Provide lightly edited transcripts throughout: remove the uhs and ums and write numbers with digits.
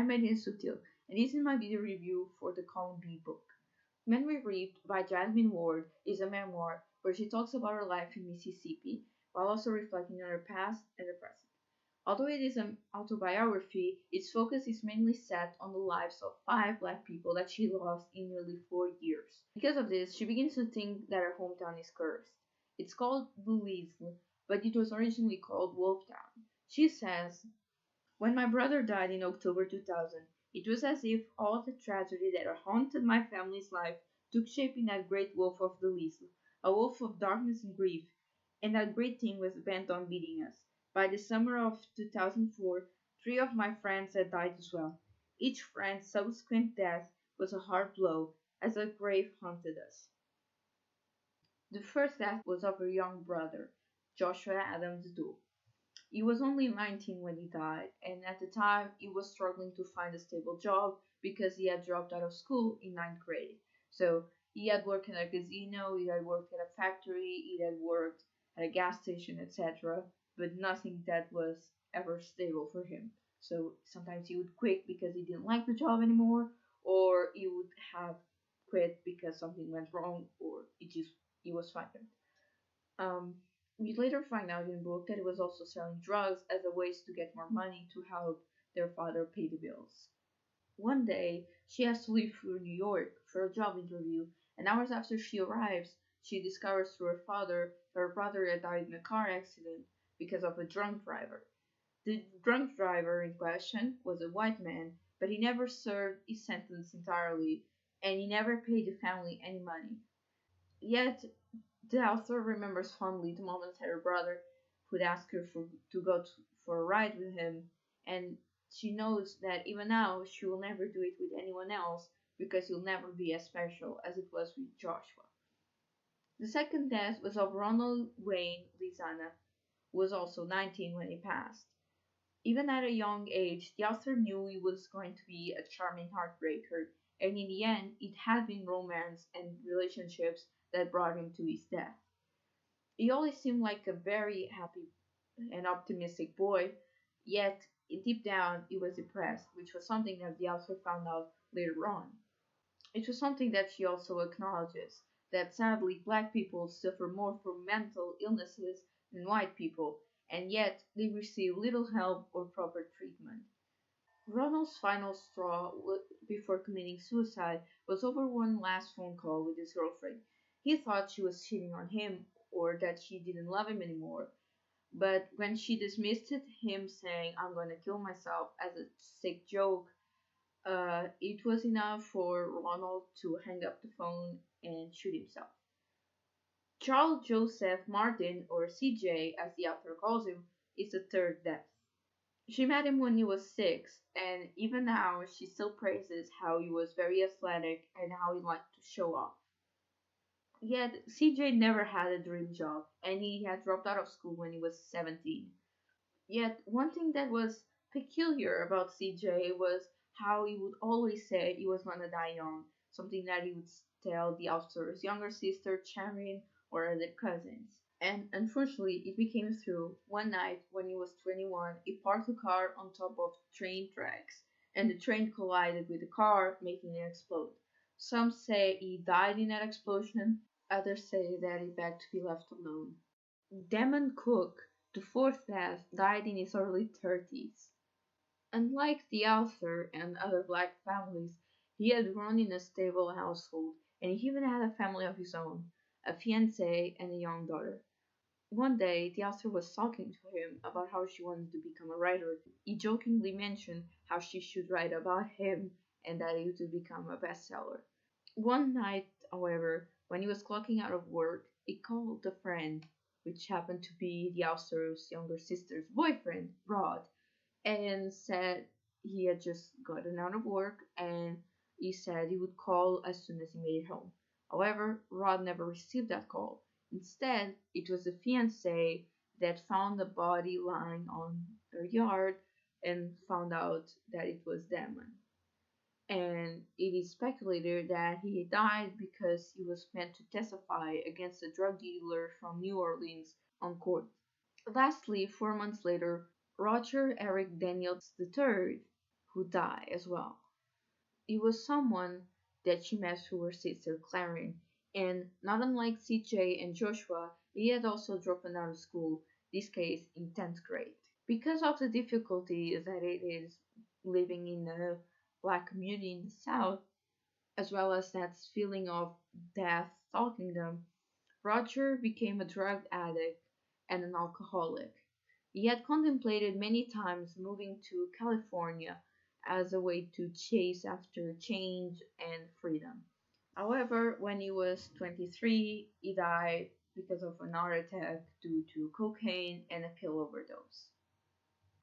I'm Mariana Subtil, and this is my video review for the Column B book. Men We Reaped by Jasmine Ward is a memoir where she talks about her life in Mississippi while also reflecting on her past and her present. Although it is an autobiography, its focus is mainly set on the lives of five black people that she lost in nearly 4 years. Because of this, she begins to think that her hometown is cursed. It's called Louisville, but it was originally called Wolftown. She says, when my brother died in October 2000, it was as if all the tragedy that haunted my family's life took shape in that great wolf of the Weasel, a wolf of darkness and grief, and that great thing was bent on beating us. By the summer of 2004, three of my friends had died as well. Each friend's subsequent death was a hard blow, as a grave haunted us. The first death was of her young brother, Joshua Adams Doe. He was only 19 when he died, and at the time he was struggling to find a stable job because he had dropped out of school in ninth grade. So he had worked at a casino, he had worked at a factory, he had worked at a gas station, etc., but nothing that was ever stable for him. So sometimes he would quit because he didn't like the job anymore, or he would have quit because something went wrong, or he was fired. Um, we later find out in the book that he was also selling drugs as a way to get more money to help their father pay the bills. One day, she has to leave for New York for a job interview, and hours after she arrives, she discovers through her father that her brother had died in a car accident because of a drunk driver. The drunk driver in question was a white man, but he never served his sentence entirely, and he never paid the family any money. Yet, the author remembers fondly the moments that her brother would ask her to go for a ride with him, and she knows that even now she will never do it with anyone else because he'll never be as special as it was with Joshua. The second death was of Ronald Wayne Lizana, who was also 19 when he passed. Even at a young age, the author knew he was going to be a charming heartbreaker, and in the end, it had been romance and relationships that brought him to his death. He always seemed like a very happy and optimistic boy, yet deep down he was depressed, which was something that the author found out later on. It was something that she also acknowledges, that sadly black people suffer more from mental illnesses than white people, and yet they receive little help or proper treatment. Ronald's final straw before committing suicide was over one last phone call with his girlfriend. He thought she was cheating on him or that she didn't love him anymore. But when she dismissed him saying, I'm gonna kill myself as a sick joke, it was enough for Ronald to hang up the phone and shoot himself. Charles Joseph Martin, or CJ as the author calls him, is the third death. She met him when he was 6, and even now she still praises how he was very athletic and how he liked to show off. Yet CJ never had a dream job, and he had dropped out of school when he was 17. Yet one thing that was peculiar about CJ was how he would always say he was gonna die young, something that he would tell the author's younger sister Charin or other cousins. And unfortunately, it became true. One night, when he was 21, he parked the car on top of train tracks, and the train collided with the car, making it explode. Some say he died in that explosion, others say that he begged to be left alone. Damon Cook, the fourth death, died in his early 30s. Unlike the author and other black families, he had grown in a stable household, and he even had a family of his own, a fiancée and a young daughter. One day, the author was talking to him about how she wanted to become a writer. He jokingly mentioned how she should write about him and that he would become a bestseller. One night, however, when he was clocking out of work, he called a friend, which happened to be the author's younger sister's boyfriend, Rod, and said he had just gotten out of work and he said he would call as soon as he made it home. However, Rod never received that call. Instead, it was the fiancée that found the body lying on her yard and found out that it was Damon. And it is speculated that he died because he was meant to testify against a drug dealer from New Orleans on court. Lastly, 4 months later, Roger Eric Daniels III, who died as well. It was someone that she met through her sister Clarin, and not unlike CJ and Joshua, he had also dropped out of school, this case in 10th grade. Because of the difficulties that it is living in a black community in the South, as well as that feeling of death stalking them, Roger became a drug addict and an alcoholic. He had contemplated many times moving to California as a way to chase after change and freedom. However, when he was 23, he died because of an heart attack due to cocaine and a pill overdose.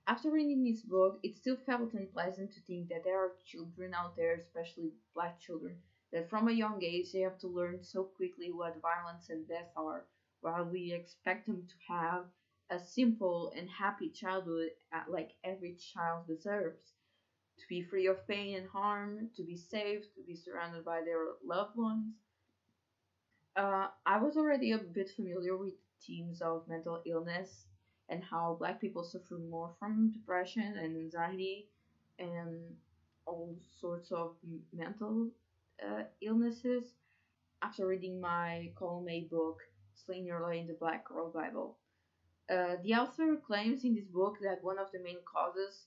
After reading this book, it still felt unpleasant to think that there are children out there, especially black children, that from a young age they have to learn so quickly what violence and death are, while we expect them to have a simple and happy childhood like every child deserves. To be free of pain and harm, to be safe, to be surrounded by their loved ones. I was already a bit familiar with themes of mental illness and how Black people suffer more from depression and anxiety and all sorts of mental illnesses after reading my column A book, Slaying Your Lay in the Black Girl Bible. The author claims in this book that one of the main causes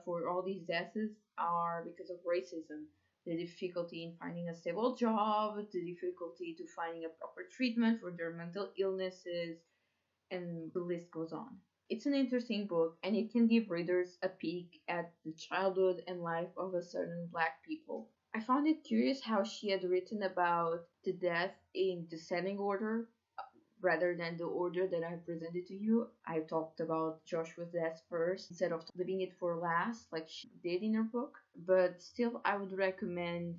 for all these deaths are because of racism. The difficulty in finding a stable job, the difficulty to finding a proper treatment for their mental illnesses, and the list goes on. It's an interesting book, and it can give readers a peek at the childhood and life of a certain black people. I found it curious how she had written about the death in descending order rather than the order that I presented to you. I talked about Joshua's death first instead of leaving it for last, like she did in her book. But still, I would recommend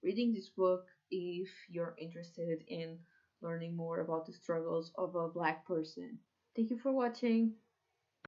reading this book if you're interested in learning more about the struggles of a black person. Thank you for watching.